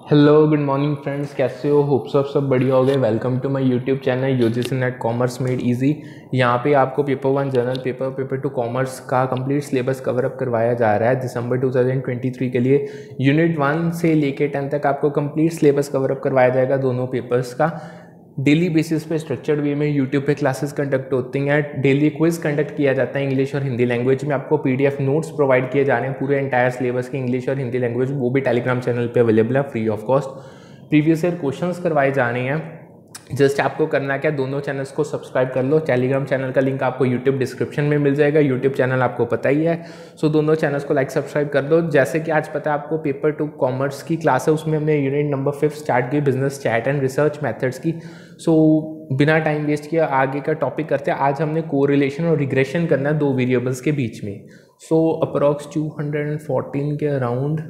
Hello good morning friends, कैसे हो? Hope सब बढ़िया हो गए। Welcome to my YouTube channel UGC NET commerce made easy. यहाँ पे आपको पेपर 1 जनरल पेपर 2 कॉमर्स का कंप्लीट सिलेबस कवर अप करवाया जा रहा है दिसंबर 2023 के लिए। यूनिट 1 से लेके 10 तक आपको कंप्लीट सिलेबस कवर अप करवाया जाएगा दोनों पेपर्स का। डेली बेसिस पे स्ट्रक्चर्ड वे में यूट्यूब पे क्लासेस कंडक्ट होती हैं। डेली क्विज कंडक्ट किया जाता है इंग्लिश और हिंदी लैंग्वेज में। आपको पीडीएफ नोट्स प्रोवाइड किए जा रहे हैं पूरे एंटायर सिलेबस के इंग्लिश और हिंदी लैंग्वेज, वो भी टेलीग्राम चैनल पे अवेलेबल है free of cost. Previous year questions करवाए जा रहे हैं। जस्ट आपको करना क्या, दोनों चैनल्स को सब्सक्राइब कर लो। टेलीग्राम चैनल का लिंक आपको यूट्यूब डिस्क्रिप्शन में मिल जाएगा। यूट्यूब चैनल आपको पता ही है, सो दोनों चैनल्स को लाइक सब्सक्राइब कर दो। जैसे कि आज पता है आपको पेपर 2 कॉमर्स की क्लास है, उसमें हमने यूनिट नंबर 5 स्टार्ट की, business chat and research methods की। सो बिना टाइम वेस्ट किया आगे का टॉपिक करते हैं। आज हमने कोरिलेशन और रिग्रेशन करना है दो वेरिएबल्स के बीच में। सो अप्रॉक्स 214 के अराउंड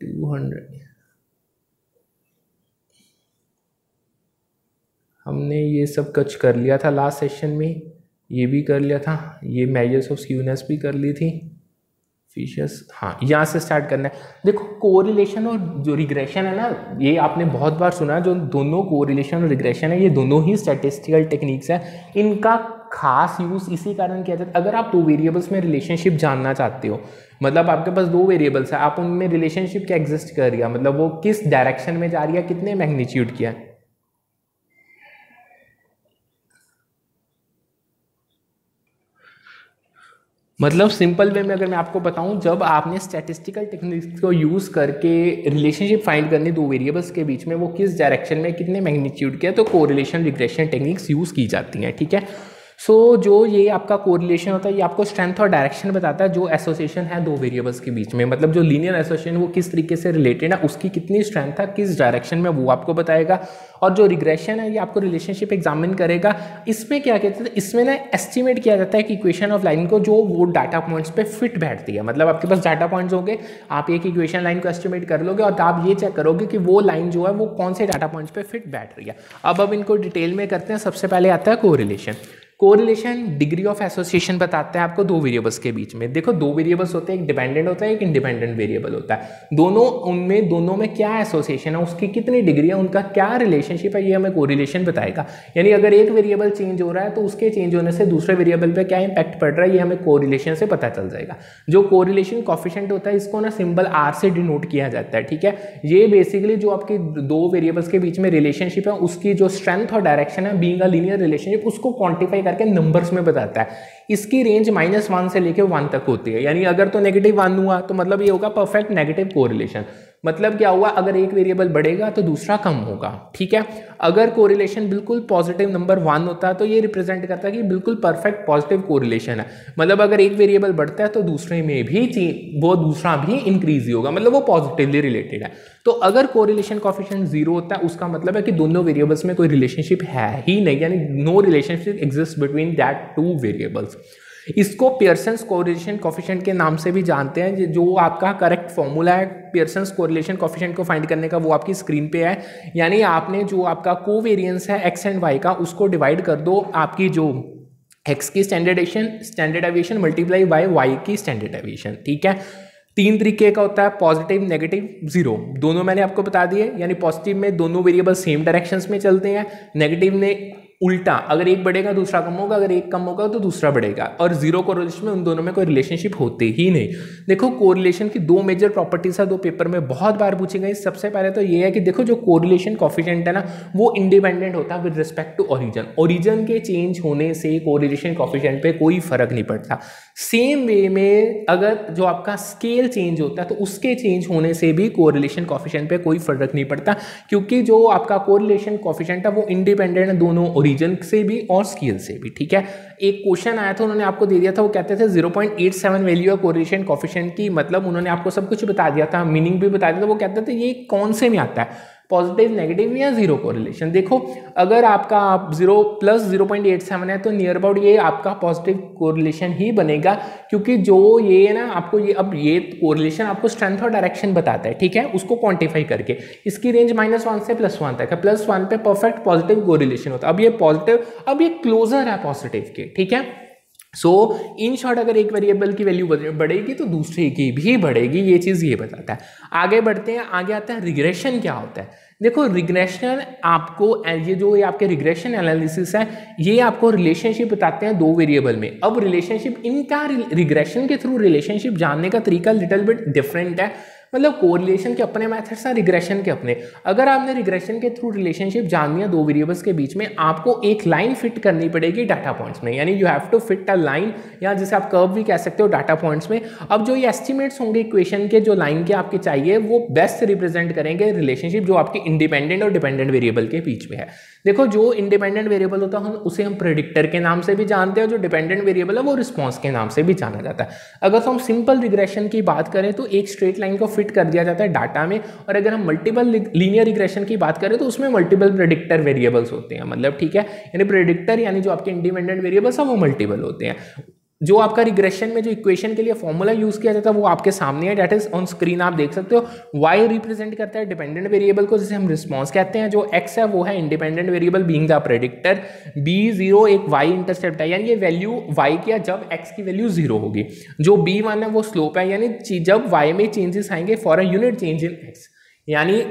200 हमने ये सब कच कर लिया था लास्ट सेशन में, ये भी कर लिया था, ये मेजर्स ऑफ स्क्यूनेस भी कर ली थी, फिशर्स। हाँ, यहाँ से स्टार्ट करना है। देखो कोरिलेशन और जो रिग्रेशन है ना, ये आपने बहुत बार सुना है। जो दोनों कोरिलेशन और रिग्रेशन है, ये दोनों ही स्टैटिस्टिकल टेक्निक्स हैं। इनका खास यूज़ इसी कारण किया जाता है। अगर आप दो वेरिएबल्स में रिलेशनशिप जानना चाहते हो, मतलब आपके पास दो वेरिएबल्स है, आप उनमें रिलेशनशिप क्या एग्जिस्ट कर रही है, मतलब वो किस डायरेक्शन में जा रही है, कितने मैग्नीट्यूड की है। मतलब सिंपल वे में अगर मैं आपको बताऊं, जब आपने स्टैटिस्टिकल टेक्निक्स को यूज़ करके रिलेशनशिप फाइंड करनी दो वेरिएबल्स के बीच में, वो किस डायरेक्शन में कितने मैग्नीट्यूड के है, तो कोरिलेशन रिग्रेशन टेक्निक्स यूज़ की जाती हैं। ठीक है। सो जो ये आपका कोरिलेशन होता है, ये आपको स्ट्रेंथ और डायरेक्शन बताता है जो एसोसिएशन है दो वेरिएबल्स के बीच में। मतलब जो लीनियर एसोसिएशन वो किस तरीके से रिलेटेड है, उसकी कितनी स्ट्रेंथ है, किस डायरेक्शन में, वो आपको बताएगा। और जो रिग्रेशन है, ये आपको रिलेशनशिप एग्जामिन करेगा। इसमें क्या कहते हैं, इसमें ना एस्टिमेट किया जाता है कि इक्वेशन ऑफ लाइन को जो वो डाटा पॉइंट्स पे फिट बैठती है। मतलब आपके पास डाटा पॉइंट्स होंगे, आप एक इक्वेशन लाइन को एस्टिमेट कर लोगे और आप ये चेक करोगे कि वो लाइन जो है वो कौन से डाटा पॉइंट्स पे फिट बैठ रही है। अब इनको डिटेल में करते हैं। सबसे पहले आता है correlation. Correlation degree of association बताता है आपको दो वेरिएबल्स के बीच में। देखो दो वेरिएबल्स होते हैं, एक डिपेंडेंट होता है, एक इंडिपेंडेंट वेरिएबल होता है। दोनों में क्या एसोसिएशन है, उसकी कितनी डिग्री है, उनका क्या रिलेशनशिप है, ये हमें कोरिलेशन बताएगा। यानी अगर एक वेरिएबल चेंज हो रहा है तो उसके चेंज होने से दूसरे वेरिएबल पे क्या इंपैक्ट पड़ रहा है, ये हमें कोरिलेशन से पता चल जाएगा। जो कोरिलेशन कोफिशिएंट होता है, इसको ना सिंबल आर से डिनोट किया जाता है। ठीक है। ये बेसिकली जो आपके दो वेरिएबल्स के बीच में रिलेशनशिप है, उसकी जो स्ट्रेंथ और डायरेक्शन है, बीइंग अ लीनियर रिलेशनशिप, उसको क्वांटिफाई करके नंबर्स में बताता है। इसकी रेंज -1 से लेकर 1 तक होती है। यानी अगर तो -1 हुआ तो मतलब ये होगा परफेक्ट नेगेटिव कोरिलेशन। मतलब क्या हुआ, अगर एक वेरिएबल बढ़ेगा तो दूसरा कम होगा। ठीक है। अगर कोरिलेशन बिल्कुल पॉजिटिव नंबर 1 होता है तो ये रिप्रेजेंट करता है कि बिल्कुल परफेक्ट पॉजिटिव कोरिलेशन है। मतलब अगर एक वेरिएबल बढ़ता है तो दूसरे में भी वो दूसरा भी इंक्रीज ही होगा, मतलब वो पॉजिटिवली रिलेटेड है। तो अगर कोरिलेशन कोएफिशिएंट 0 होता है, उसका मतलब है कि दोनों वेरिएबल्स में कोई रिलेशनशिप है ही नहीं, यानी no relationship exist between that two variables. इसको पियर्सन्स कोरिलेशन कोएफिशिएंट के नाम से भी जानते हैं। जो आपका करेक्ट फॉर्मूला है पियर्सन्स कोरिलेशन कोएफिशिएंट को फाइंड करने का, वो आपकी स्क्रीन पे है। यानी आपने जो आपका कोवेरिएंस है एक्स एंड वाई का, उसको डिवाइड कर दो आपकी जो एक्स की standard deviation multiply by y की स्टैंडर्ड डेविएशन। ठीक है। 3 तरीके का होता है, पॉजिटिव, नेगेटिव, जीरो। दोनों मैंने आपको बता दिए। यानी पॉजिटिव में दोनों वेरिएबल सेम डायरेक्शंस में चलते हैं, नेगेटिव में उल्टा, अगर एक बढ़ेगा दूसरा कम होगा, अगर एक कम होगा तो दूसरा बढ़ेगा। और जीरो कोरिलेशन में उन दोनों में कोई रिलेशनशिप होते ही नहीं। देखो कोरिलेशन की दो मेजर प्रॉपर्टीज है, दो पेपर में बहुत बार पूछी गई। सबसे पहले तो ये है कि देखो जो कोरिलेशन कोएफिशिएंट है ना, वो इंडिपेंडेंट होता है with respect to origin. Origin के चेंज होने से कोरिलेशन कोएफिशिएंट पे कोई फर्क नहीं पड़ता। सेम वे में अगर जो आपका स्केल चेंज होता है तो उसके चेंज होने से भी कोरिलेशन कोएफिशिएंट पे कोई फर्क नहीं पड़ता, क्योंकि जो आपका कोरिलेशन कोएफिशिएंट है वो इंडिपेंडेंट है दोनों ओरिजिन से भी और स्केल से भी। ठीक है। एक क्वेश्चन आया था, उन्होंने आपको दे दिया था, वो कहते थे 0.87 वैल्यू है कोरिलेशन कोएफिशिएंट की। मतलब उन्होंने आपको सब कुछ बता दिया था, मीनिंग भी बता दिया था। वो कहते थे ये कौन से में आता है, पॉजिटिव, नेगेटिव या जीरो कोरिलेशन। देखो अगर आपका 0 + 0.87 है तो नियर अबाउट ये आपका पॉजिटिव कोरिलेशन ही बनेगा, क्योंकि जो ये है ना आपको ये अब ये कोरिलेशन आपको स्ट्रेंथ और डायरेक्शन बताता है। ठीक है। उसको क्वांटिफाई करके इसकी रेंज -1 से +1 तक है। +1 पे परफेक्ट पॉजिटिव कोरिलेशन होता है। अब ये पॉजिटिव, अब ये क्लोजर है पॉजिटिव के। ठीक है। सो इन शॉर्ट अगर एक वेरिएबल की वैल्यू बढ़ेगी तो दूसरे की भी बढ़ेगी, ये चीज़ ये बताता है। आगे बढ़ते हैं, आगे आता है रिग्रेशन क्या होता है। देखो रिग्रेशन आपको ये आपके रिग्रेशन एनालिसिस है, ये आपको रिलेशनशिप बताते हैं दो वेरिएबल में। अब रिलेशनशिप इनका रिग्रेशन के थ्रू रिलेशनशिप जानने का तरीका लिटिल बिट डिफरेंट है। मतलब कोरिलेशन के अपने मेथड्स हैं, रिग्रेशन के अपने। अगर आपने रिग्रेशन के थ्रू रिलेशनशिप जाननी है दो वेरिएबल्स के बीच में, आपको एक लाइन फिट करनी पड़ेगी डाटा पॉइंट्स में, यानी you have to fit a line, या जिसे आप कर्व भी कह सकते हो, डाटा पॉइंट्स में। अब जो ये एस्टिमेट्स होंगे इक्वेशन के, जो लाइन के आपके चाहिए, वो बेस्ट रिप्रेजेंट करेंगे रिलेशनशिप जो आपकी इंडिपेंडेंट और डिपेंडेंट वेरिएबल के बीच में है। देखो जो इंडिपेंडेंट वेरिएबल होता है उसे हम प्रेडिक्टर के नाम से भी जानते हैं, जो डिपेंडेंट वेरिएबल है वो रिस्पॉन्स के नाम से भी जाना जाता है। अगर तो हम सिंपल रिग्रेशन की बात करें तो एक स्ट्रेट लाइन को फिट कर दिया जाता है डाटा में, और अगर हम मल्टीपल लीनियर रिग्रेशन की बात करें तो उसमें मल्टीपल प्रेडिक्टर वेरिएबल्स होते हैं। मतलब ठीक है, यानी प्रेडिक्टर यानी जो आपके इंडिपेंडेंट वेरिएबल्स हैं वो मल्टीपल होते हैं। जो आपका रिग्रेशन में जो इक्वेशन के लिए फॉर्मूला यूज किया जाता है वो आपके सामने है, डेट इज ऑन स्क्रीन, आप देख सकते हो। y रिप्रेजेंट करता है डिपेंडेंट वेरिएबल को, जिसे हम रिस्पॉन्स कहते हैं। जो x है वो है independent variable being the predictor. b0 एक y इंटरसेप्ट है, यानी ये वैल्यू y की है जब x की वैल्यू 0 होगी। जो b1 है वो स्लोप है, यानी जब y में चेंजेस आएंगे for a unit change in x। यानी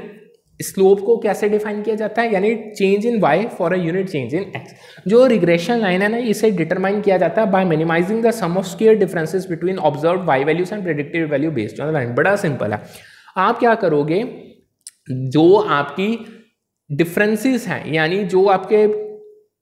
स्लोप को कैसे डिफाइन किया जाता है, यानी change in y for a unit change in x। जो रिग्रेशन लाइन है ना, इसे डिटरमाइन किया जाता है by minimising the sum of square differences between observed y values and predicted value based on the line. बड़ा सिंपल है। आप क्या करोगे, जो आपकी डिफरेंसेस हैं, यानी जो आपके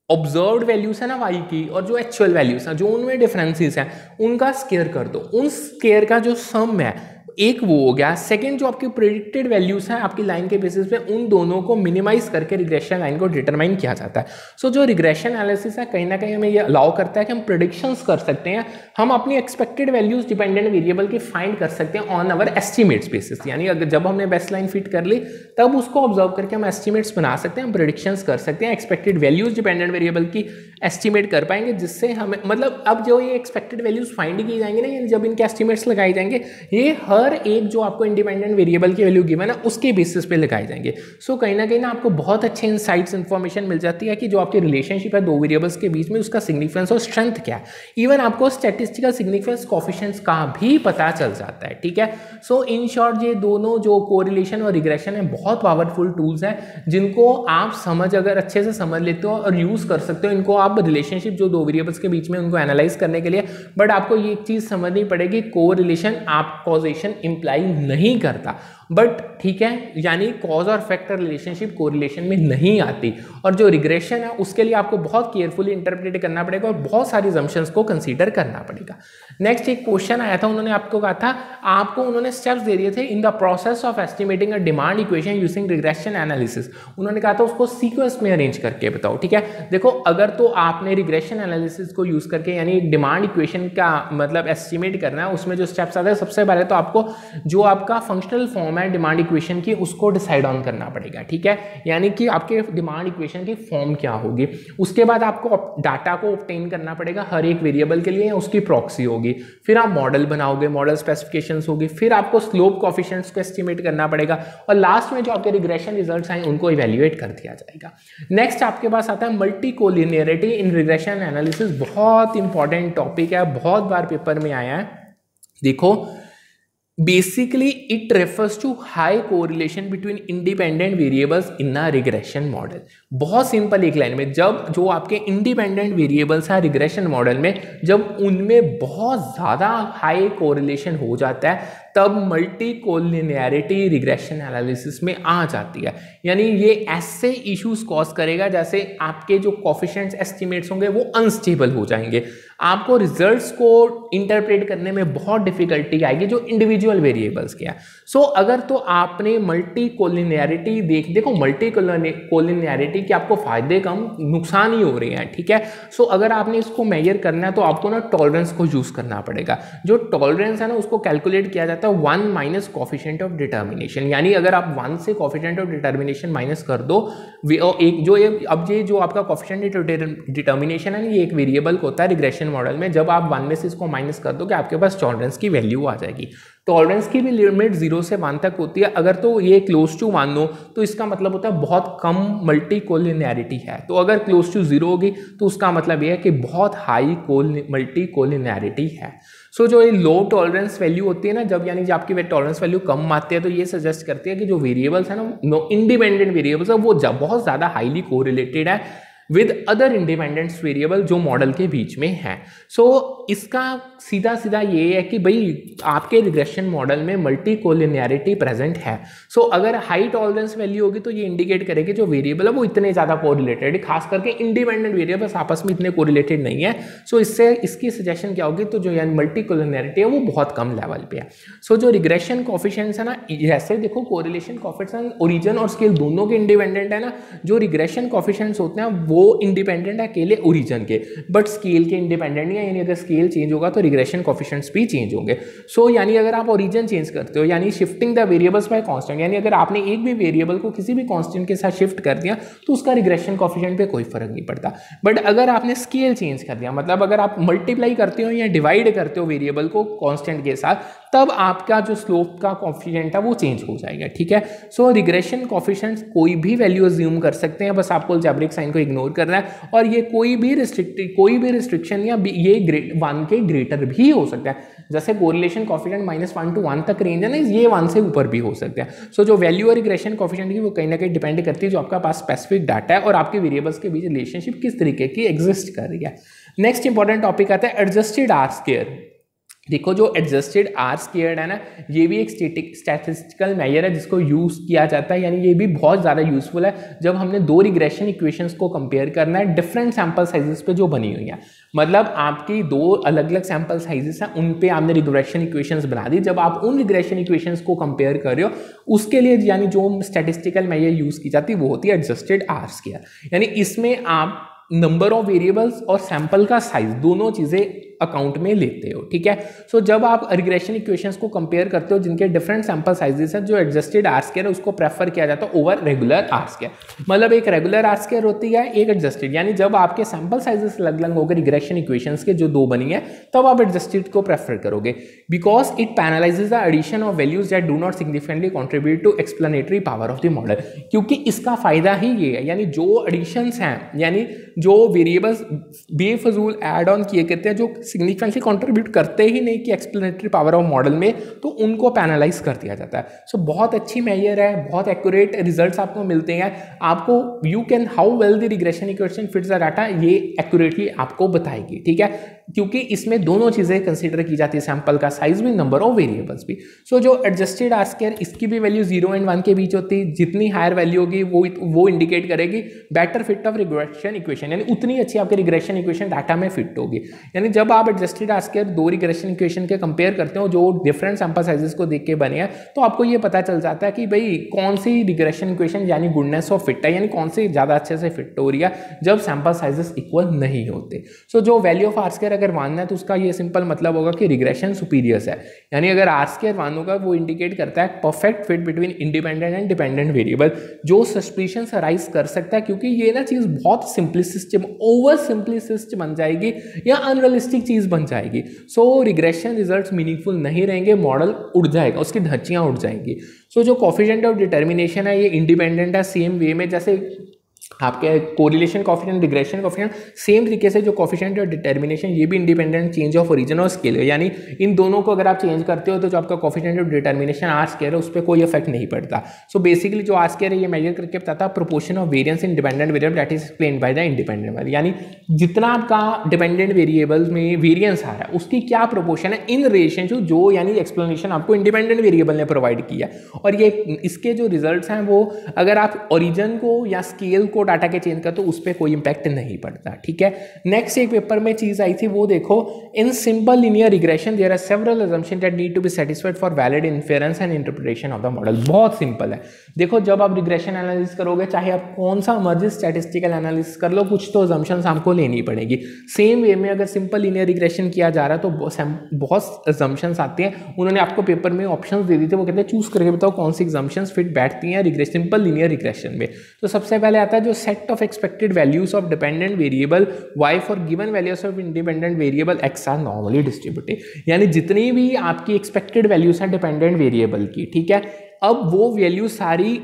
ऑब्जर्व्ड वैल्यूज है ना y की, और जो एक्चुअल वैल्यूज हैं, जो उनमें डिफरेंसेस हैं, उनका स्क्वायर कर दो। उन स्क्वायर का जो सम है एक वो हो गया। सेकंड जो आपकी प्रेडिक्टेड वैल्यूज हैं आपकी लाइन के बेसिस पे, उन दोनों को मिनिमाइज करके रिग्रेशन लाइन को डिटरमाइन किया जाता है। सो जो रिग्रेशन एनालिसिस है कहीं ना कहीं हमें ये अलाउ करता है कि हम प्रेडिक्शंस कर सकते हैं, हम अपनी एक्सपेक्टेड वैल्यूज डिपेंडेंट वेरिएबल की फाइंड कर सकते हैं ऑन अवर एस्टिमेट्स बेसिस। यानी अगर जब हमने बेस्ट लाइन फिट कर ली तब उसको ऑब्जर्व करके हम एस्टिमेट्स बना सकते हैं, हम प्रेडिक्शंस कर सकते हैं, एक्सपेक्टेड वैल्यूज डिपेंडेंट वेरिएबल की एस्टिमेट कर पाएंगे, जिससे हमें मतलब अब जो ये एक्सपेक्टेड वैल्यूज फाइंड की जाएंगे ना, जब इनके एस्टिमेट्स लगाए जाएंगे, ये हर एक जो आपको इंडिपेंडेंट वेरिएबल की वैल्यू गिवन है उसके बेसिस पे लगाए जाएंगे। सो कहीं ना आपको बहुत अच्छे इनसाइट्स इंफॉर्मेशन मिल जाती है कि जो आपकी रिलेशनशिप है दो वेरिएबल्स के बीच में, उसका सिग्निफिकेंस और स्ट्रेंथ क्या है। इवन आपको स्टैटिस्टिकल सिग्निफिकेंस कोएफिशिएंट्स का भी पता चल जाता है। ठीक है, सो इन शॉर्ट ये दोनों जो कोरिलेशन और रिग्रेशन है बहुत पावरफुल टूल्स हैं, जिनको आप अगर अच्छे से समझ लेते हो और यूज कर सकते हो इनको आप रिलेशनशिप जो दो वेरिएबल्स के बीच में उनको एनालाइज करने के लिए। बट आपको ये एक चीज समझनी पड़ेगी, कोरिलेशन आप कॉजेशन इंप्लाई नहीं करता, बट ठीक है, यानी कॉज और फैक्टर रिलेशनशिप कोरिलेशन में नहीं आती। और जो रिग्रेशन है उसके लिए आपको बहुत केयरफुली इंटरप्रेट करना पड़ेगा और बहुत सारी असम्पशंस को कंसीडर करना पड़ेगा। नेक्स्ट एक क्वेश्चन आया था, उन्होंने आपको कहा था, आपको उन्होंने स्टेप्स दे दिए थे in the process of estimating a demand equation using regression analysis. उन्होंने कहा था उसको सीक्वेंस में अरेंज करके बताओ। ठीक है, देखो अगर तो आपने रिग्रेशन एनालिसिस को यूज करके यानी डिमांड इक्वेशन का मतलब एस्टिमेट करना है, उसमें जो स्टेप्स आते हैं, सबसे पहले तो आपको जो आपका फंक्शनल फॉर्म है डिमांड इक्वेशन की उसको डिसाइड ऑन करना पड़ेगा। ठीक है, यानी कि आपके डिमांड इक्वेशन की फॉर्म क्या होगी। उसके बाद आपको डाटा को ऑब्टेन करना पड़ेगा हर एक वेरिएबल के लिए, उसकी प्रॉक्सी होगी। फिर आप मॉडल बनाओगे, मॉडल स्पेसिफिकेशंस होगी, फिर आपको स्लोप कोएफिशिएंट्स को एस्टिमेट करना पड़ेगा, और लास्ट में जो आपके रिग्रेशन रिजल्ट्स आए उनको इवैल्यूएट कर दिया जाएगा। नेक्स्ट आपके पास आता है मल्टी कोलिनियरिटी इन रिग्रेशन एनालिसिस। बहुत इंपॉर्टेंट टॉपिक है, बहुत बार पेपर में आया है। देखो basically it refers to high correlation between independent variables in a regression model। बहुत सिंपल एक लाइन में, जब जो आपके इंडिपेंडेंट वेरिएबल्स हैं रिग्रेशन मॉडल में, जब उनमें बहुत ज़्यादा हाई कोरिलेशन हो जाता है तब मल्टी कोलिनियरिटी रिग्रेशन एनालिसिस में आ जाती है। यानी ये ऐसे इश्यूज कॉज करेगा जैसे आपके जो कोएफिशिएंट्स एस्टिमेट्स होंगे वो अनस्टेबल हो जाएंगे, आपको रिजल्ट्स को इंटरप्रेट करने में बहुत डिफिकल्टी आएगी जो इंडिविजुअल वेरिएबल्स के हैं। सो अगर तो आपने मल्टी कोलिनियरिटी देखो मल्टी कोलिनियरिटी के आपको फायदे कम नुकसान ही हो रहे हैं। ठीक है, सो अगर आपने इसको मेजर करना है तो आपको ना टॉलरेंस को यूज करना पड़ेगा। जो टॉलरेंस है ना उसको कैलकुलेट किया जाता है 1 माइनस कोएफिशिएंट ऑफ डिटर्मिनेशन। यानी अगर आप 1 से कोएफिशिएंट ऑफ डिटर्मिनेशन माइनस कर दो, एक जो ये जो आपका कोएफिशिएंट ऑफ डिटर्मिनेशन है ये एक वेरिएबल को होता है रिग्रेशन मॉडल में, जब आप 1 में से इसको माइनस कर दो कि आपके पास टॉलरेंस की वैल्यू आ जाएगी। टॉलरेंस की भी लिमिट 0 से 1 तक होती है। अगर तो ये क्लोज टू 1 हो तो इसका मतलब होता है बहुत कम मल्टी कोलिनियरिटी है, तो अगर क्लोज टू 0 होगी तो उसका मतलब ये है कि बहुत हाई मल्टी कोलिनियरिटी है। सो जो ये लो टॉलरेंस वैल्यू होती है ना, जब यानी जब आपकी टॉलरेंस वैल्यू कम आती है तो ये सजेस्ट करती है कि जो वेरिएबल्स है ना, इंडिपेंडेंट वेरिएबल्स है, वो बहुत ज़्यादा हाईली कोरिलेटेड है विद अदर इंडिपेंडेंट वेरिएबल जो मॉडल के बीच में है। सो इसका सीधा सीधा ये है कि भाई आपके रिग्रेशन मॉडल में मल्टी कोलिनियरिटी प्रेजेंट है। सो अगर हाई टॉलरेंस वैल्यू होगी तो ये इंडिकेट करेगी जो वेरिएबल है वो इतने ज़्यादा कोरिलेटेड है, खास करके इंडिपेंडेंट वेरिएबल्स आपस में इतने कोरिलेटेड नहीं है। सो इससे इसकी सजेशन क्या होगी, तो जो यानी मल्टी कोलिनियरिटी है वो बहुत कम लेवल पे है। सो जो रिग्रेशन कोफिशिएंट्स है ना, जैसे देखो कोरिलेशन कोफिशिएंट ओरिजिन और स्केल दोनों के इंडिपेंडेंट है ना, जो रिग्रेशन कोफिशिएंट्स होते हैं वो इंडिपेंडेंट है अकेले ओरिजिन के, बट स्केल के इंडिपेंडेंट नहीं है, यानी अगर स्केल चेंज होगा तो रिग्रेशन कोफिशिएंट्स भी चेंज होंगे। सो यानी अगर आप ओरिजिन चेंज करते हो, यानी shifting the variables bye constant, यानी अगर आपने एक भी वेरिएबल को किसी भी कांस्टेंट के साथ शिफ्ट कर दिया तो उसका रिग्रेशन कोफिशिएंट पे कोई फर्क नहीं पड़ता। बट अगर आपने स्केल चेंज कर दिया, मतलब अगर आप मल्टीप्लाई करते हो या डिवाइड करते हो वेरिएबल को कांस्टेंट के साथ, तब आपका जो स्लोप का कोफिशिएंट है वो चेंज हो जाएगा। ठीक है, सो रिग्रेशन कोफिशिएंट्स कोई भी वैल्यू अज्यूम कर सकते हैं, बस आपको अलजेब्रिक साइन को इग्नोर करना है, और ये कोई भी रिस्ट्रिक्शन या ये 1 के ग्रेटर भी हो सकता है। जैसे कोरिलेशन कोफिशिएंट -1 to 1 तक रेंज है ना, ये 1 से ऊपर भी हो सकता है। सो जो वैल्यू और रिग्रेशन कोफिशिएंट की वो कहीं ना कहीं डिपेंड करती है जो आपका पास स्पेसिफिक डाटा है और आपके वेरिएबल्स के बीच रिलेशनशिप किस तरीके की एग्जिस्ट कर रही है। नेक्स्ट इंपॉर्टेंट टॉपिक आता है एडजस्टेड आर स्क्वायर। देखो जो एडजस्टेड आर स्क्वायर्ड है ना, ये भी एक स्टैटिस्टिकल मेजर है जिसको यूज़ किया जाता है, यानी ये भी बहुत ज़्यादा यूजफुल है जब हमने दो रिग्रेशन इक्वेशंस को कंपेयर करना है डिफरेंट सैंपल साइजेस पे जो बनी हुई है। मतलब आपकी दो अलग अलग सैंपल साइजेस हैं, उन पे आपने रिग्रेशन इक्वेशंस बना दी, जब आप उन रिग्रेशन इक्वेशंस को कंपेयर कर रहे हो उसके लिए यानी जो स्टैटिस्टिकल मेजर यूज़ की जाती है वो होती है एडजस्टेड आर स्क्वायर। यानी इसमें आप नंबर ऑफ वेरिएबल्स और सैंपल का साइज दोनों चीज़ें अकाउंट में लेते हो। ठीक है, सो जब आप रिग्रेशन इक्वेशंस को कंपेयर करते हो जिनके डिफरेंट सैंपल साइजेस हैं, जो एडजस्टेड आर स्क्वायर है उसको प्रेफर किया जाता है ओवर रेगुलर आर स्क्वायर। मतलब एक रेगुलर आर स्क्वायर होती है, एक एडजस्टेड, यानी जब आपके सैंपल साइजेस अलग अलग होकर रिग्रेशन इक्वेशंस के जो दो बनी है तब आप एडजस्टेड को प्रेफर करोगे, because it penalizes the addition of values that do not significantly contribute to explanatory power of the model. क्योंकि इसका फायदा ही ये है, यानी जो एडिशंस हैं, यानी जो वेरिएबल्स बेफजूल ऐड ऑन किए करते हैं जो सिग्निफिकेंटली कंट्रीब्यूट करते ही नहीं कि एक्सप्लेनेटरी पावर ऑफ मॉडल में, तो उनको पैनलाइज कर दिया जाता है। सो बहुत अच्छी मेजर है, बहुत एक्यूरेट रिजल्ट्स आपको मिलते हैं। आपको you can how well the regression equation fits the data, ये एक्यूरेटली आपको बताएगी। ठीक है, क्योंकि इसमें दोनों चीज़ें कंसीडर की जाती है, सैंपल का साइज भी, नंबर ऑफ वेरिएबल्स भी। सो जो एडजस्टेड आर स्क्वायर, इसकी भी वैल्यू 0 और 1 के बीच होती है, जितनी हायर वैल्यू होगी वो इंडिकेट करेगी better fit of regression equation, यानी उतनी अच्छी आपकी रिग्रेशन इक्वेशन डाटा में फिट होगी। यानी जब आप एडजस्टेड आर स्क्वायर दो रिग्रेशन इक्वेशन के कंपेयर करते हो जो डिफरेंट सैंपल साइजेस को देख के बने हैं, तो आपको ये पता चल जाता है कि भाई कौन सी रिग्रेशन इक्वेशन यानी गुडनेस ऑफ फिट है, यानी कौन सी ज़्यादा अच्छे से फिट हो रही है जब सैंपल साइजेस इक्वल नहीं होते। सो जो वैल्यू ऑफ आर स्क्वायर अगर मानना है तो उसका ये सिंपल मतलब होगा कि रिग्रेशन सुपीरियर्स है, यानी अगर आर स्क्वायर वन होगा वो इंडिकेट करता है perfect fit between independent and dependent variable, जो सस्पिशन अराइज कर सकता है, क्योंकि ये ना चीज़ बहुत सिंपलिसिस्ट, ओवर सिंपलिसिस्ट बन जाएगी या अनरियलिस्टिक चीज़ बन जाएगी। सो रिग्रेशन रिजल्ट्स मीनिंगफुल नहीं रहेंगे, मॉडल उड़ जाएगा, उसकी धज्जियाँ उड़ जाएंगी। सो जो कोफिशिएंट ऑफ डिटर्मिनेशन है ये इंडिपेंडेंट है, सेम वे में जैसे आपके correlation coefficient, regression coefficient, same तरीके से जो कोफिशिएंट और डिटर्मिनेशन ये भी इंडिपेंडेंट चेंज ऑफ ओरिजिन और स्केल है, यानी इन दोनों को अगर आप चेंज करते हो तो जो आपका कोफिशिएंट और डिटर्मिनेशन आर स्क्वायर है उस पर कोई इफेक्ट नहीं पड़ता। सो बेसिकली जो आर स्क्वायर है ये मेजर करके बताता है proportion of variance in dependent variable that is explained by the independent variable, यानी जितना आपका डिपेंडेंट वेरिएबल्स में वेरिएंस आ रहा है उसकी क्या प्रोपोर्शन है इन रिलेशन टू जो यानी एक्सप्लेनेशन आपको इंडिपेंडेंट वेरिएबल ने प्रोवाइड किया। और ये इसके जो रिजल्ट्स हैं वो अगर आप ओरिजिन को या स्केल को डाटा के चेंज तो उस पर कोई इंपैक्ट नहीं पड़ता। ठीक है, नेक्स्ट एक पेपर में चीज आई थी वो देखो, in simple linear regression there are several assumptions that need to be satisfied for valid inference and interpretation of the model. बहुत सिंपल है, देखो जब आप रिग्रेशन एनालिसिस करोगे चाहे आप कौन सा मर्जी स्टैटिस्टिकल एनालिसिस कर लो, कुछ तो असम्पशंस आपको लेनी पड़ेगी। सेम वे में अगर सिंपल लीनियर रिग्रेशन किया जा रहा है तो बहुत असम्पशंस आती हैं, उन्होंने आपको पेपर में ऑप्शंस दे दी थे, वो कहते हैं चूज करके बताओ कौन सी असम्पशंस फिट बैठती हैं सिंपल लीनियर रिग्रेशन में। तो सबसे पहले आता है जो set of expected values of dependent variable y for given values of independent variable x are normally distributed, यानी जितनी भी आपकी एक्सपेक्टेड वैल्यूज हैं डिपेंडेंट वेरिएबल की, ठीक है, अब वो वैल्यू सारी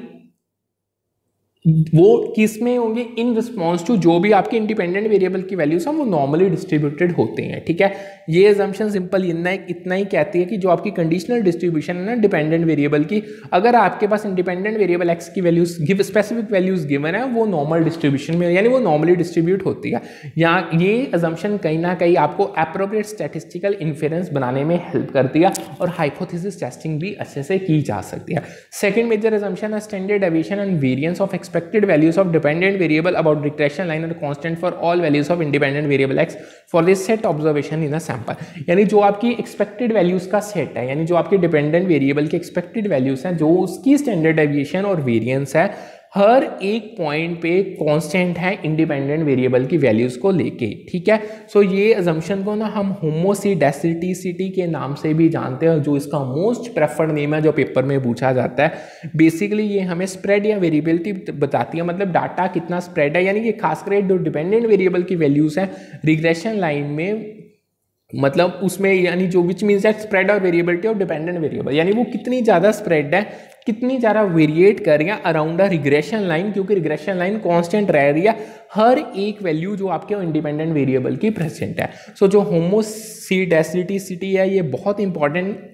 वो किस में होंगे, इन रिस्पॉन्स टू जो भी आपके इंडिपेंडेंट वेरिएबल की वैल्यूज हैं वो नॉर्मली डिस्ट्रीब्यूटेड होते हैं, ठीक है। ये एजम्पशन सिंपल इतना ही कहती है कि जो आपकी कंडीशनल डिस्ट्रीब्यूशन है ना डिपेंडेंट वेरिएबल की, अगर आपके पास इंडिपेंडेंट वेरिएबल एक्स की वैल्यूज स्पेसिफिक वैल्यूज गिवन है वो नॉर्मल डिस्ट्रीब्यूशन में, यानी वो नॉर्मली डिस्ट्रीब्यूट होती है। यहाँ ये एजम्पशन कहीं ना कहीं आपको एप्रोप्रिएट स्टैटिस्टिकल इन्फेरेंस बनाने में हेल्प करती है और हाइपोथेसिस टेस्टिंग भी अच्छे से की जा सकती है। सेकेंड मेजर एजम्पशन है standard deviation and variance of expected values of dependent variable about regression line are constant for all values of independent variable x for this set observation in a sample। यानी जो आपकी expected values का set है, यानी जो आपके dependent variable के expected values हैं, जो उसकी स्टैंडर्ड डेविएशन और वेरिएंस है हर एक पॉइंट पे कांस्टेंट है इंडिपेंडेंट वेरिएबल की वैल्यूज को लेके, ठीक है। सो ये अजम्पशन को ना हम होमोसिडेसिटी के नाम से भी जानते हैं, जो इसका मोस्ट प्रेफर्ड नेम है जो पेपर में पूछा जाता है। बेसिकली ये हमें स्प्रेड या वेरिएबिलिटी बताती है, मतलब डाटा कितना स्प्रेड है, यानी कि खासकर जो डिपेंडेंट वेरिएबल की वैल्यूज हैं रिग्रेशन लाइन में, मतलब उसमें यानी जो विच मीन्स दैट स्प्रेड और वेरिएबिलिटी ऑफ डिपेंडेंट वेरिएबल, यानी वो कितनी ज़्यादा स्प्रेड है, कितनी ज़्यादा वेरिएट कर रही है अराउंड अ रिग्रेशन लाइन, क्योंकि रिग्रेशन लाइन कांस्टेंट रह रही है हर एक वैल्यू जो आपके इंडिपेंडेंट वेरिएबल की प्रेजेंट है। सो जो होमोसिडेसिटी है ये बहुत इंपॉर्टेंट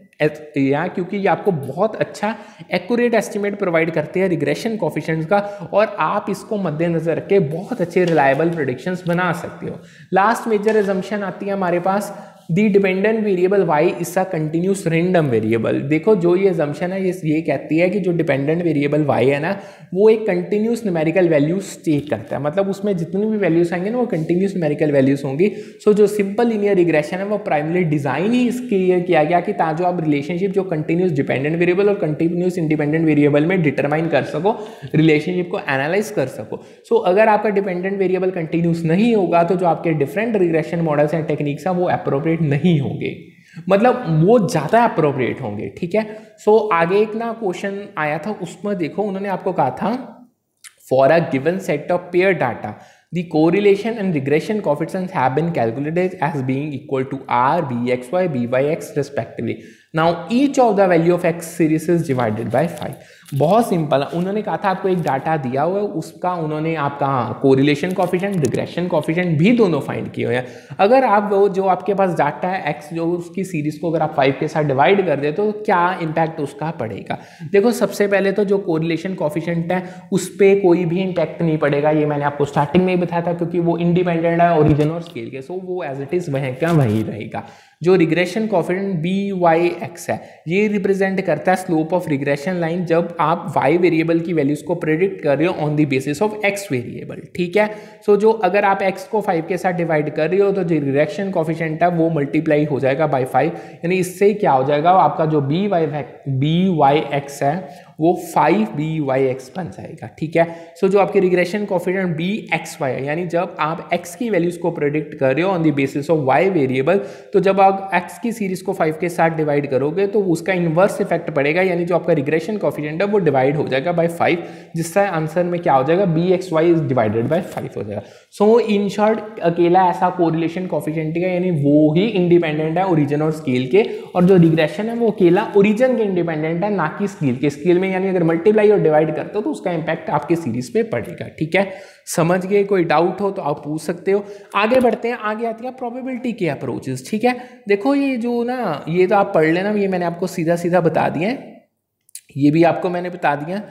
या क्योंकि ये आपको बहुत अच्छा एक्यूरेट एस्टिमेट प्रोवाइड करते हैं रिग्रेशन कोफिशिएंट्स का, और आप इसको मद्देनजर रख के बहुत अच्छे रिलायबल प्रेडिक्शंस बना सकते हो। लास्ट मेजर एजम्पशन आती है हमारे पास, the dependent variable y is a continuous random variable. देखो जो ये एजम्पशन है ये कहती है कि जो डिपेंडेंट वेरिएबल y है ना वो एक कंटिन्यूस न्यूमेरिकल वैल्यूज टेक करता है, मतलब उसमें जितनी भी वैल्यूज आएंगे ना वो कंटिन्यूस न्यूमेरिकल वैल्यूज होंगी। सो जो सिंपल लीनियर रिग्रेशन है वो प्राइमरी डिजाइन ही इसके लिए किया गया कि ताकि आप रिलेशनशिप जो कंटिन्यूस डिपेंडेंट वेरिएबल और कंटिन्यूस इंडिपेंडेंट वेरिएबल में डिटरमाइन कर सको, रिलेशनशिप को एनालाइज कर सको। सो अगर आपका डिपेंडेंट वेरिएबल कंटिन्यूस नहीं होगा तो जो आपके different regression models and techniques हैं वो अप्रोप्रिएट नहीं होंगे, मतलब वो ज्यादा अप्रोप्रिएट होंगे, ठीक है। सो आगे एक ना क्वेश्चन आया था, उसमें देखो उन्होंने आपको कहा था for a given set of pair data the correlation and regression coefficients have been calculated as being equal to r, bxy, byx respectively. Now each of the value of x series is divided by 5। बहुत simple है, उन्होंने कहा था आपको एक data दिया हुआ है, उसका उन्होंने आपका कोरिलेशन कोफिशिएंट रिग्रेशन कोफिशिएंट भी दोनों फाइंड किए हुए हैं। अगर आप वो जो आपके पास डाटा है x जो उसकी सीरीज को अगर आप 5 के साथ डिवाइड कर दे तो क्या इम्पैक्ट उसका पड़ेगा। देखो सबसे पहले तो जो कोरिलेशन कोफिशिएंट है उस पर कोई भी इम्पैक्ट नहीं पड़ेगा, ये मैंने आपको स्टार्टिंग में बताया था, क्योंकि वो इंडिपेंडेंट है ओरिजिन और स्केल के, सो वो एज इट इज वहीं का वहीं रहेगा। जो रिग्रेशन कोफिशिएंट BYX है ये रिप्रेजेंट करता है स्लोप ऑफ रिग्रेशन लाइन जब आप y वेरिएबल की वैल्यूज को प्रेडिक्ट कर रहे हो on the basis of x variable, ठीक है। सो जो अगर आप x को 5 के साथ डिवाइड कर रहे हो तो जो रिग्रेशन कोफिशिएंट है वो मल्टीप्लाई हो जाएगा बाय 5, यानी इससे क्या हो जाएगा आपका जो BYX है वो 5BYX बन जाएगा, ठीक है। सो जो आपके रिग्रेशन कोफिशिएंट BXY है, यानी जब आप x की वैल्यूज को प्रेडिक्ट कर रहे हो on the basis of y variable, तो जब आप x की सीरीज को 5 के साथ डिवाइड करोगे तो उसका इन्वर्स इफेक्ट पड़ेगा, यानी जो आपका रिग्रेशन कोफिशिएंट है वो डिवाइड हो जाएगा बाय 5, जिससे आंसर में क्या हो जाएगा BXY इज डिवाइडेड बाय 5 हो जाएगा। सो इन शॉर्ट अकेला ऐसा कोरिलेशन कोफिशिएंट है, यानी वो ही इंडिपेंडेंट है ओरिजिन और स्केल के, और जो रिग्रेशन है वो अकेला ओरिजिन के इंडिपेंडेंट है ना कि स्केल के। स्केल में यानी अगर मल्टीप्लाई और डिवाइड करते हो तो उसका इंपैक्ट आपके सीरीज पे पड़ेगा, ठीक है। समझ गए? कोई डाउट हो तो आप पूछ सकते हो। आगे बढ़ते हैं, आगे आती है प्रोबेबिलिटी के अप्रोचेस, ठीक है। देखो ये जो ना ये तो आप पढ़ लेना, ये मैंने आपको सीधा सीधा बता दिया है, ये भी आपको मैंने बता दिया।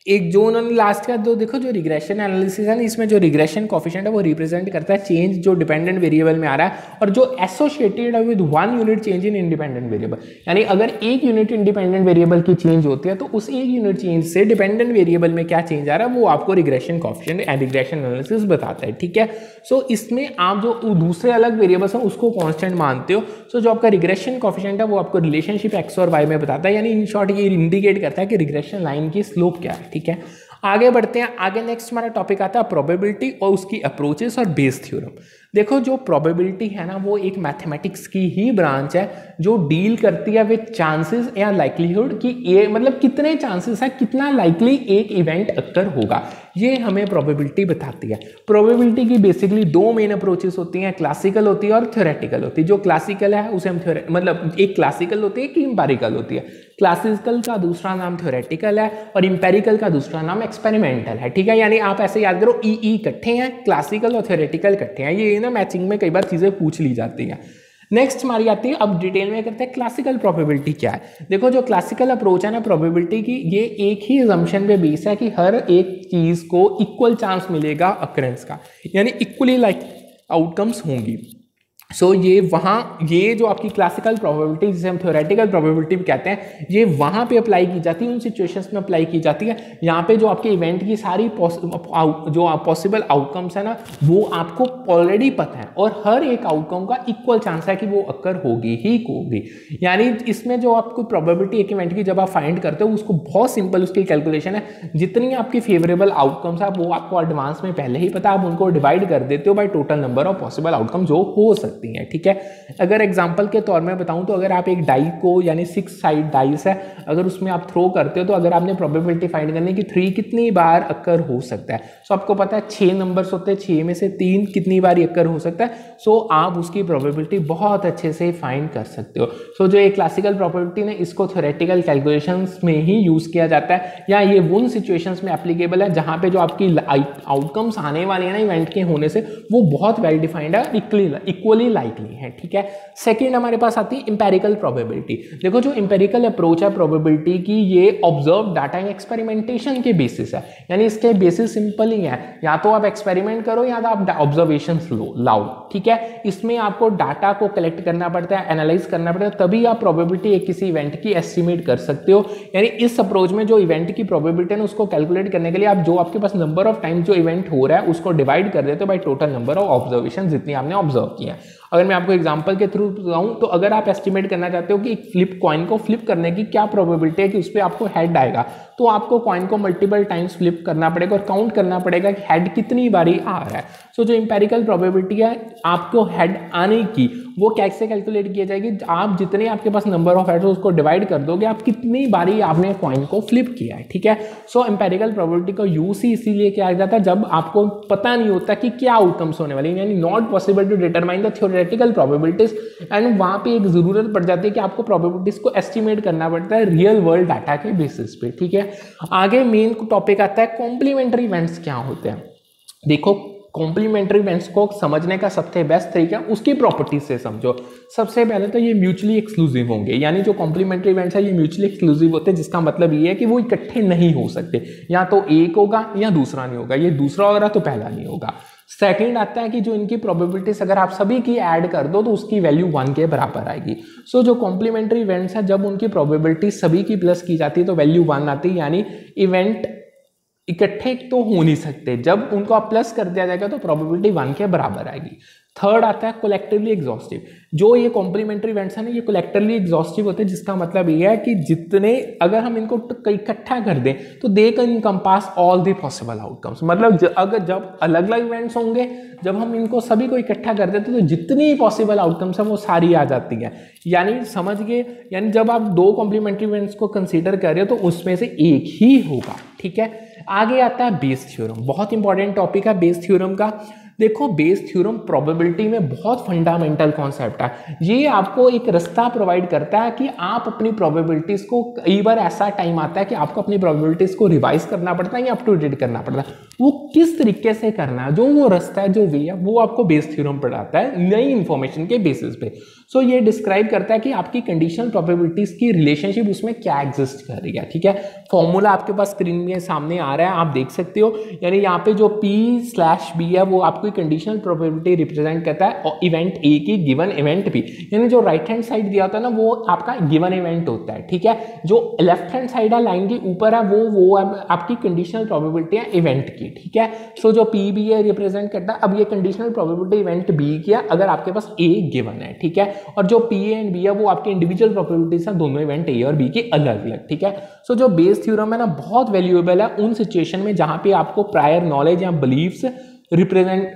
एक जो उन्होंने लास्ट का दो देखो जो रिग्रेशन एनालिसिस है ना, इसमें जो रिग्रेशन कोफिशिएंट है वो रिप्रेजेंट करता है चेंज जो डिपेंडेंट वेरिएबल में आ रहा है और जो एसोसिएटेड है with 1 unit change in independent variable. यानी अगर 1 यूनिट इंडिपेंडेंट वेरिएबल की चेंज होती है तो उस 1 यूनिट चेंज से डिपेंडेंट वेरिएबल में क्या चेंज आ रहा है वो आपको regression coefficient and regression analysis बताता है, ठीक है। सो इसमें आप जो दूसरे अलग वेरिएबल्स हैं उसको कांस्टेंट मानते हो। सो जो आपका रिग्रेशन कोफिशिएंट है वो आपको रिलेशनशिप एक्स और वाई में बताता है, यानी इन शॉर्ट ये इंडिकेट करता है कि रिग्रेशन लाइन की स्लोप क्या है, ठीक है। आगे बढ़ते हैं, आगे नेक्स्ट हमारा टॉपिक आता है प्रोबेबिलिटी और उसकी अप्रोचेस और बेस थ्योरम। देखो जो प्रोबेबिलिटी है ना वो एक मैथमेटिक्स की ही ब्रांच है जो डील करती है विद चांसेस या लाइक्लीहुड कि ये मतलब कितने चांसेस है, कितना लाइकली एक इवेंट अक्कर होगा, ये हमें प्रोबेबिलिटी बताती है। प्रोबेबिलिटी की बेसिकली दो मेन अप्रोचेस होती हैं, क्लासिकल होती है और थ्योरेटिकल होती है। जो क्लासिकल है उसे हम मतलब एक क्लासिकल होती है कि इंपेरिकल होती है। क्लासिकल का दूसरा नाम थ्योरेटिकल है और इंपेरिकल का दूसरा नाम एक्सपेरिमेंटल है, ठीक है। यानी आप ऐसे याद करो ई इकट्ठे हैं, क्लासिकल और थ्योरेटिकल इकट्ठे हैं। ये ना मैचिंग में कई बार चीजें पूछ ली जाती हैं। नेक्स्ट हमारी आती है, अब डिटेल में करते हैं क्लासिकल प्रोबेबिलिटी क्या है। देखो जो क्लासिकल अप्रोच है ना प्रोबेबिलिटी की, ये एक ही असम्पशन पे बेस है कि हर एक चीज को इक्वल चांस मिलेगा अकरेंस का, यानी इक्वली लाइक आउटकम्स होंगी। सो ये वहाँ ये जो आपकी क्लासिकल प्रोबेबिलिटी जिसे हम थ्योरेटिकल प्रोबेबिलिटी भी कहते हैं, ये वहाँ पे अप्लाई की जाती है, उन सिचुएशंस में अप्लाई की जाती है यहाँ पे जो आपके इवेंट की सारी जो पॉसिबल आउटकम्स है ना वो आपको ऑलरेडी पता है और हर एक आउटकम का इक्वल चांस है कि वो अक्कर होगी ही होगी। यानी इसमें जो आपको प्रोबेबिलिटी एक इवेंट की जब आप फाइंड करते हो उसको बहुत सिंपल उसकी कैलकुलेशन है, जितनी आपकी फेवरेबल आउटकम्स है वो आपको एडवांस में पहले ही पता, आप उनको डिवाइड कर देते हो by total number of possible outcome जो हो सकते हैं, ठीक है। अगर एग्जांपल के तौर में बताऊं तो अगर आप एक डाई को यानी 6 साइड डाइस है, अगर उसमें आप थ्रो करते हो तो अगर आपने प्रोबेबिलिटी फाइंड करनी कि 3 कितनी बार अक्कर हो सकता है, सो आपको पता है 6 नंबर्स होते हैं, 6 में से 3 कितनी बार अक्कर हो सकता है, सो आप उसकी प्रोबेबिलिटी बहुत अच्छे से फाइंड कर सकते हो। सो जो ये क्लासिकल प्रोबेबिलिटी ने इसको थ्योरेटिकल कैलकुलेशंस में ही यूज किया जाता है या ये उन सिचुएशंस में एप्लीकेबल है जहां पे जो आपकी आउटकम्स आने वाले हैं ना इवेंट के होने से वो बहुत वेल डिफाइंड है, इक्वली लाइकली है, ठीक है। सेकंड हमारे पास आती है इंपेरिकल प्रोबेबिलिटी। देखो जो इंपेरिकल अप्रोच है प्रोबेबिलिटी की, ये ऑब्जर्व डाटा या एक्सपेरिमेंटेशन के बेसिस है, यानी इसके बेसिस सिंपल ही है, या तो आप एक्सपेरिमेंट करो या तो आप ऑब्जर्वेशन लाओ, ठीक है। इसमें आपको डाटा को कलेक्ट करना पड़ता है, एनालाइज करना पड़ता है, तभी आप प्रोबेबिलिटी एक किसी इवेंट की एस्टिमेट कर सकते हो। यानी इस अप्रोच में जो इवेंट की प्रोबेबिलिटी है उसको कैलकुलेट करने के लिए आप जो आपके पास नंबर ऑफ टाइम जो इवेंट हो रहा है उसको डिवाइड कर देते हो by total number of observation जितनी आपने ऑब्जर्व किया है। अगर मैं आपको एग्जांपल के थ्रू बताऊं तो अगर आप एस्टिमेट करना चाहते हो कि एक फ्लिप कॉइन को फ्लिप करने की क्या प्रोबेबिलिटी है कि उस पर आपको हेड आएगा, तो आपको कॉइन को मल्टीपल टाइम्स फ्लिप करना पड़ेगा और काउंट करना पड़ेगा कि हेड कितनी बारी आ रहा है। सो जो इंपेरिकल प्रोबेबिलिटी है आपको हेड आने की, वो कैसे कैलकुलेट किया जाएगी, आप जितने आपके पास नंबर ऑफ हेड्स उसको डिवाइड कर दोगे आप कितनी बारी आपने कॉइन को फ्लिप किया है, ठीक है। सो इंपेरिकल प्रोबेबिलिटी का यूज ही इसीलिए किया जाता है जब आपको पता नहीं होता कि क्या आउटकम्स होने वाले, यानी not possible to determine the theoretical probabilities, and वहां पे एक जरूरत पड़ जाती है कि आपको प्रोबेबिलिटीज को एस्टिमेट करना पड़ता है रियल वर्ल्ड डाटा के बेसिस पे, ठीक है। आगे मेन टॉपिक आता है कॉम्प्लीमेंट्री इवेंट्स क्या होते हैं। देखो कॉम्प्लीमेंट्री इवेंट्स को समझने का सबसे बेस्ट तरीका उसकी प्रॉपर्टीज से समझो। सबसे पहले तो ये म्यूचुअली एक्सक्लूसिव होंगे, यानी जो कॉम्प्लीमेंट्री इवेंट्स है ये म्यूचुअली एक्सक्लूसिव होते हैं, जिसका मतलब ये है कि वो इकट्ठे नहीं हो सकते, या तो एक होगा या दूसरा नहीं होगा, ये दूसरा हो रहा तो पहला नहीं होगा। सेकंड आता है कि जो इनकी प्रोबेबिलिटीज अगर आप सभी की ऐड कर दो तो उसकी वैल्यू 1 के बराबर आएगी। सो जो कॉम्प्लीमेंट्री इवेंट्स है जब उनकी प्रोबेबिलिटी सभी की प्लस की जाती है तो वैल्यू 1 आती है, यानी इवेंट इकट्ठे तो हो नहीं सकते, जब उनको आप प्लस कर दिया जाएगा तो प्रोबेबिलिटी 1 के बराबर आएगी। थर्ड आता है कोलेक्टिवली एग्जॉस्टिव। जो ये कॉम्प्लीमेंट्री इवेंट्स हैं ना ये कोलेक्टिवली एग्जॉस्टिव होते हैं, जिसका मतलब ये है कि जितने अगर हम इनको इकट्ठा कर दें तो they can encompass all the possible outcomes. मतलब अगर जब अलग अलग इवेंट्स होंगे, जब हम इनको सभी को इकट्ठा कर देते तो जितनी पॉसिबल आउटकम्स हैं वो सारी आ जाती हैं। यानी समझ गए, यानी जब आप दो कॉम्प्लीमेंट्री इवेंट्स को कंसीडर कर रहे हो तो उसमें से एक ही होगा, ठीक है। आगे आता है बेस थ्योरम, बहुत इंपॉर्टेंट टॉपिक है बेस थ्योरम का। देखो बेस थ्योरम प्रोबेबिलिटी में बहुत फंडामेंटल कॉन्सेप्ट है। ये आपको एक रास्ता प्रोवाइड करता है कि आप अपनी प्रोबेबिलिटीज को, कई बार ऐसा टाइम आता है कि आपको अपनी प्रोबेबिलिटीज को रिवाइज करना पड़ता है या अप टू डेट करना पड़ता है, वो किस तरीके से करना है, जो वो रास्ता है जो वे है वो आपको बेस थ्योरम पढ़ाता है नई इंफॉर्मेशन के बेसिस पे। सो ये डिस्क्राइब करता है कि आपकी कंडीशनल प्रोबेबिलिटीज की रिलेशनशिप उसमें क्या एग्जिस्ट कर रही है, ठीक है। फॉर्मूला आपके पास स्क्रीन में सामने आ रहा है, आप देख सकते हो। यानी यहाँ पे जो P/B है वो आपको कंडीशनल प्रोबेबिलिटी रिप्रेजेंट करता है और इवेंट ए की गिवन इवेंट बी, यानी जो राइट हैंड साइड दिया होता है ना वो आपका गिवन इवेंट होता है, ठीक है। जो लेफ्ट हैंड साइड है लाइन के ऊपर है वो आपकी कंडीशनल प्रोबेबिलिटी है इवेंट की, ठीक है। सो जो PB है रिप्रेजेंट करता है, अब ये कंडीशनल प्रोबेबिलिटी इवेंट बी की है अगर आपके पास ए गिवन है, ठीक है। और जो PA एंड B है वो आपके इंडिविजुअल प्रोबेबिलिटीज है दोनों इवेंट ए और बी की अलग अलग, ठीक है। सो जो बेस थ्योरम है ना बहुत वैल्यूएबल है उन सिचुएशन में जहां पे आपको प्रायर नॉलेज या beliefs represent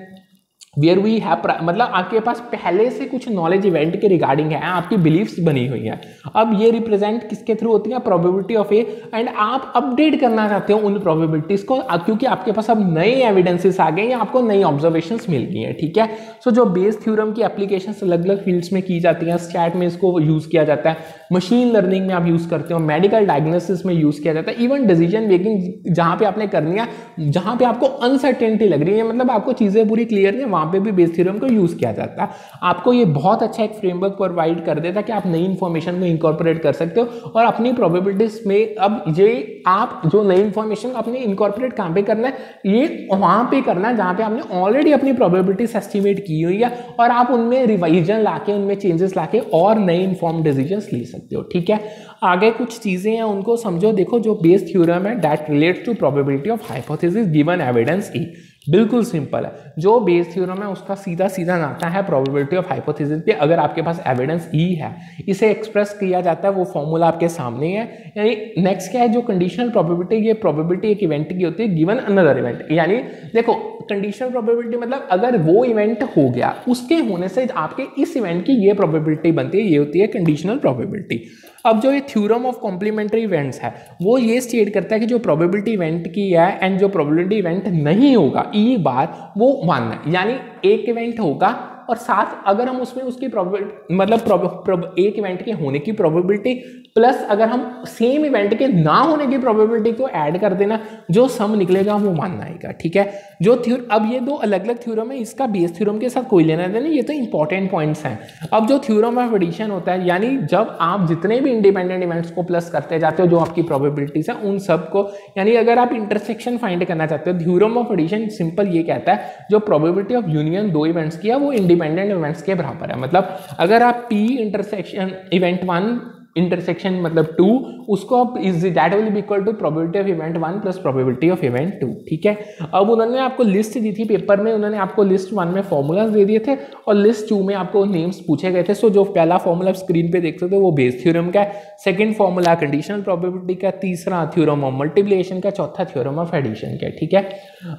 where we have, मतलब आपके पास पहले से कुछ नॉलेज इवेंट के रिगार्डिंग है, आपकी बिलीफ्स बनी हुई है। अब ये रिप्रेजेंट किसके थ्रू होती है, प्रोबेबिलिटी ऑफ ए, एंड आप अपडेट करना चाहते हो उन प्रोबेबिलिटीज को क्योंकि आपके पास अब नए एविडेंसेस आ गए या आपको नई ऑब्जर्वेशंस मिल गई हैं, ठीक है। सो जो बेस थ्योरम की एप्लीकेशन अलग अलग फील्ड्स में की जाती हैं, स्टैट में इसको यूज किया जाता है, मशीन लर्निंग में आप यूज करते हो, मेडिकल डायग्नोसिस में यूज किया जाता है, इवन डिसीजन मेकिंग जहां पे आपने करनी है, जहां पे आपको अनसर्टेनिटी लग रही है, मतलब आपको चीजें पूरी क्लियर नहीं है, वहां पे भी बेस थ्योरम को यूज किया जाता है। आपको ये बहुत अच्छा एक फ्रेमवर्क प्रोवाइड कर देता है कि आप नई इंफॉर्मेशन को इंकॉर्पोरेट कर सकते हो और अपनी प्रोबेबिलिटीज में, अब ये आप जो नई इंफॉर्मेशन अपने इंकॉर्पोरेट कहां पे करना है, ये वहां पे करना है जहां पे आपने ऑलरेडी अपनी प्रोबेबिलिटीज एस्टिमेट की हुई है, और आप उनमें रिवाइजन लाके, उनमें चेंजेस लाके और नए इन्फॉर्म डिसीजंस ले सकते हो, ठीक है। आगे कुछ चीजें हैं उनको समझो। देखो जो बेस थ्योरम है that relates to probability of hypothesis given evidence E, बिल्कुल सिंपल है। जो बेस थ्योरम है उसका सीधा सीधा नाता है प्रोबेबिलिटी ऑफ हाइपोथेसिस पे, अगर आपके पास एविडेंस ई है, इसे एक्सप्रेस किया जाता है, वो फॉर्मूला आपके सामने है। यानी नेक्स्ट क्या है, जो कंडीशनल प्रोबेबिलिटी, ये प्रोबेबिलिटी एक इवेंट की होती है गिवन अनदर इवेंट। यानी देखो कंडीशनल प्रोबेबिलिटी मतलब अगर वो इवेंट हो गया, उसके होने से आपके इस इवेंट की ये प्रोबेबिलिटी बनती है, ये होती है कंडीशनल प्रोबेबिलिटी। अब जो ये थ्योरम ऑफ कॉम्प्लीमेंट्री इवेंट्स है वो ये स्टेट करता है कि जो प्रोबेबिलिटी इवेंट की है एंड जो प्रोबेबिलिटी इवेंट नहीं होगा ई बार, वो मानना है। यानी एक इवेंट होगा और साथ अगर हम उसमें उसकी प्रोबेबिलिटी, मतलब एक इवेंट के होने की प्रोबेबिलिटी प्लस अगर हम सेम इवेंट के ना होने की प्रोबेबिलिटी को ऐड कर देना, जो सम निकलेगा वो मानना आएगा, ठीक है। जो अब ये दो अलग अलग थ्योरम है, इसका बेस थ्योरम के साथ कोई लेना देना नहीं, ये तो इंपॉर्टेंट पॉइंट्स हैं। अब जो थ्योरम ऑफ एडिशन होता है, यानी जब आप जितने भी इंडिपेंडेंट इवेंट्स को प्लस करते जाते हो, जो आपकी प्रोबेबिलिटीज है उन सब को, यानी अगर आप इंटरसेक्शन फाइंड करना चाहते हो, थ्योरम ऑफ एडिशन सिंपल ये कहता है जो प्रोबेबिलिटी ऑफ यूनियन दो इवेंट्स की है वो इंडिपेंडेंट इवेंट्स के बराबर है। मतलब अगर आप पी इंटरसेक्शन इवेंट 1 इंटरसेक्शन मतलब 2, उसको आप is that will be equal to probability of event 1 plus probability of event 2, ठीक है। अब उन्होंने आपको लिस्ट दी थी पेपर में, उन्होंने आपको लिस्ट 1 में फॉर्मूलाज दे दिए थे और लिस्ट 2 में आपको नेम्स पूछे गए थे। सो जो पहला फॉर्मूला स्क्रीन पे देख सकते हो वो बेस थ्योरम का है, सेकंड फॉर्मूला कंडीशनल प्रोबेबिलिटी का, तीसरा थ्योरम ऑफ मल्टीप्लिकेशन का, चौथा थ्योरम ऑफ एडिशन का, ठीक है।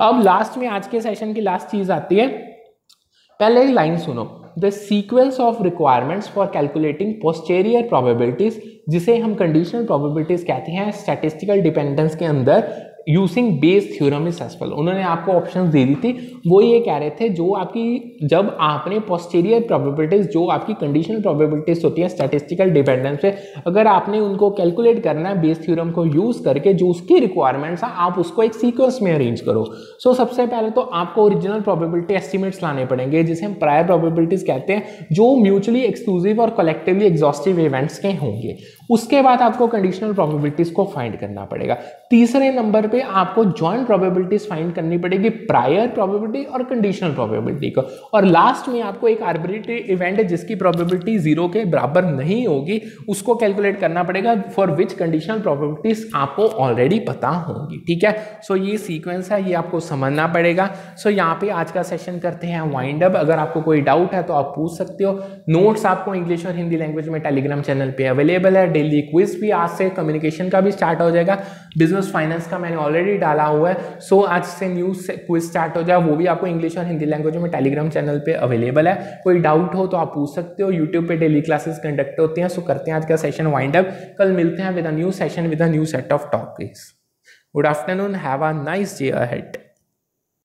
अब लास्ट में आज के सेशन की लास्ट चीज आती है, पहले एक लाइन सुनो, the sequence of requirements for calculating posterior probabilities, जिसे हम कंडीशनल प्रोबेबिलिटीज कहते हैं, स्टैटिस्टिकल डिपेंडेंस के अंदर using Bayes theorem is suspend. उन्होंने आपको ऑप्शंस दे दी थी, वो ये कह रहे थे जो आपकी, जब आपने पोस्टेरियर प्रोबेबिलिटीज, जो आपकी कंडीशनल प्रोबेबिलिटीज होती है स्टैटिस्टिकल डिपेंडेंस पे, अगर आपने उनको कैलकुलेट करना है बेस थ्योरम को यूज करके, जो उसकी रिक्वायरमेंट्स है आप उसको एक सीक्वेंस में अरेंज करो। सो सबसे पहले तो आपको ओरिजिनल प्रोबेबिलिटी एस्टिमेट्स लाने पड़ेंगे, जिसे हम प्रायर प्रोबेबिलिटीज कहते हैं, जो म्यूचुअली एक्सक्लूसिव और कलेक्टिवली एग्जॉस्टिव इवेंट्स के होंगे। उसके बाद आपको कंडीशनल प्रोबेबिलिटीज को फाइंड करना पड़ेगा। तीसरे नंबर पे आपको जॉइंट प्रोबेबिलिटीज फाइंड करनी पड़ेगी, प्रायर प्रोबेबिलिटी और कंडीशनल प्रोबेबिलिटी को। और लास्ट में आपको एक आर्बिट्रेरी इवेंट है जिसकी प्रोबेबिलिटी 0 के बराबर नहीं होगी, उसको कैलकुलेट करना पड़ेगा, फॉर विच कंडीशनल प्रोबेबिलिटीज आपको ऑलरेडी पता होंगी, ठीक है। सो ये सीक्वेंस है, ये आपको समझना पड़ेगा। सो यहाँ पे आज का सेशन करते हैं वाइंड अप। अगर आपको कोई डाउट है तो आप पूछ सकते हो। नोट्स आपको इंग्लिश और हिंदी लैंग्वेज में टेलीग्राम चैनल पे अवेलेबल है। डेली क्विज भी आज से कम्युनिकेशन का भी स्टार्ट हो जाएगा, बिजनेस फाइनेंस का मैंने ऑलरेडी डाला हुआ है। सो आज से न्यू क्विज स्टार्ट हो जाए, वो भी आपको इंग्लिश और हिंदी लैंग्वेज में टेलीग्राम चैनल पे अवेलेबल है। कोई डाउट हो तो आप पूछ सकते हो। यूट्यूब पे डेली क्लासेस कंडक्ट होते हैं। सो करते हैं आज का सेशन वाइंड अप, कल मिलते हैं with a new session with a new set of topics. Good afternoon, have a nice day ahead.